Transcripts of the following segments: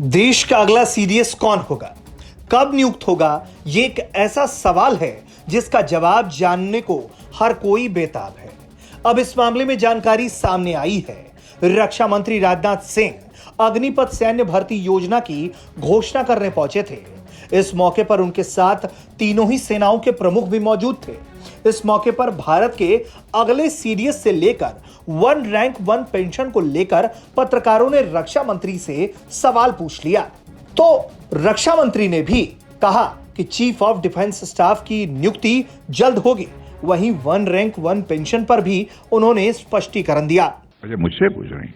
देश का अगला सीडीएस कौन होगा, कब नियुक्त होगा, ये एक ऐसा सवाल है जिसका जवाब जानने को हर कोई बेताब है। अब इस मामले में जानकारी सामने आई है। रक्षा मंत्री राजनाथ सिंह अग्निपथ सैन्य भर्ती योजना की घोषणा करने पहुंचे थे। इस मौके पर उनके साथ तीनों ही सेनाओं के प्रमुख भी मौजूद थे। इस मौके पर भारत के अगले सीडीएस से लेकर वन रैंक वन पेंशन को लेकर पत्रकारों ने रक्षा मंत्री से सवाल पूछ लिया। तो रक्षा मंत्री ने भी कहा कि चीफ ऑफ डिफेंस स्टाफ की नियुक्ति जल्द होगी। वहीं वन रैंक वन पेंशन पर भी उन्होंने स्पष्टीकरण दिया। अच्छा, मुझसे पूछ रही हैं?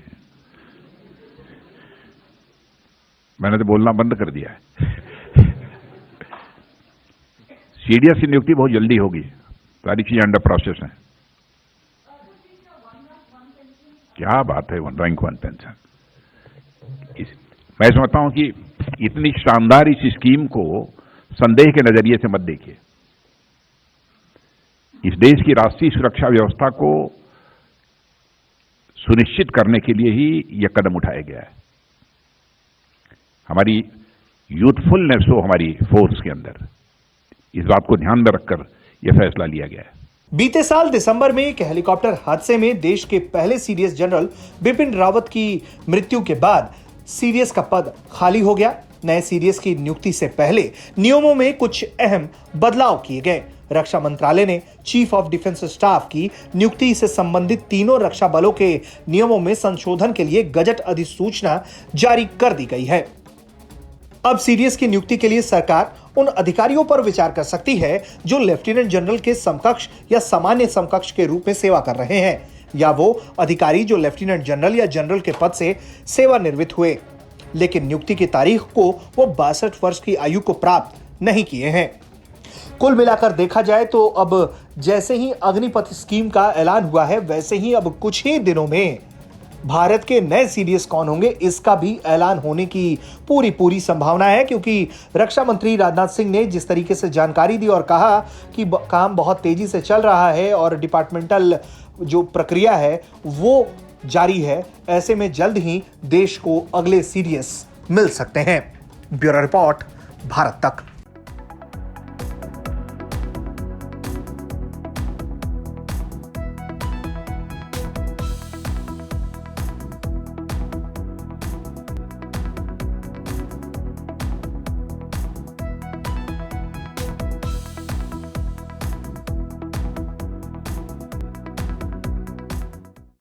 मैंने तो बोलना बंद कर दिया है। सीडीएस की नियुक्ति बहुत जल्दी होगी, सारी चीजें अंडर प्रोसेस हैं। क्या बात है वन रैंक वन पेंशन। मैं समझता हूं कि इतनी शानदार इस स्कीम को संदेह के नजरिए से मत देखिए। इस देश की राष्ट्रीय सुरक्षा व्यवस्था को सुनिश्चित करने के लिए ही यह कदम उठाया गया है। हमारी यूथफुलनेस हो हमारी फोर्स के अंदर, इस बात को ध्यान में रखकर यह फैसला लिया गया है। बीते साल दिसंबर में एक हेलीकॉप्टर हादसे में देश के पहले सीडीएस जनरल बिपिन रावत की मृत्यु के बाद सीडीएस का पद खाली हो गया। नए सीडीएस की नियुक्ति से पहले नियमों में कुछ अहम बदलाव किए गए। रक्षा मंत्रालय ने चीफ ऑफ डिफेंस स्टाफ की नियुक्ति से संबंधित तीनों रक्षा बलों के नियमों में संशोधन के लिए गजट अधिसूचना जारी कर दी गई है। अब सीडीएस की नियुक्ति के लिए सरकार उन अधिकारियों पर विचार कर सकती है जो लेफ्टिनेंट जनरल के समकक्ष या सामान्य समकक्ष के रूप में सेवा कर रहे हैं, या वो अधिकारी जो लेफ्टिनेंट जनरल या जनरल के पद से सेवानिवृत्त हुए लेकिन नियुक्ति की तारीख को वो 62 वर्ष की आयु को प्राप्त नहीं किए हैं। कुल मिलाकर देखा जाए तो अब जैसे ही अग्निपथ स्कीम का ऐलान हुआ है, वैसे ही अब कुछ ही दिनों में भारत के नए सीडीएस कौन होंगे इसका भी ऐलान होने की पूरी संभावना है, क्योंकि रक्षा मंत्री राजनाथ सिंह ने जिस तरीके से जानकारी दी और कहा कि काम बहुत तेजी से चल रहा है और डिपार्टमेंटल जो प्रक्रिया है वो जारी है, ऐसे में जल्द ही देश को अगले सीडीएस मिल सकते हैं। ब्यूरो रिपोर्ट, भारत तक।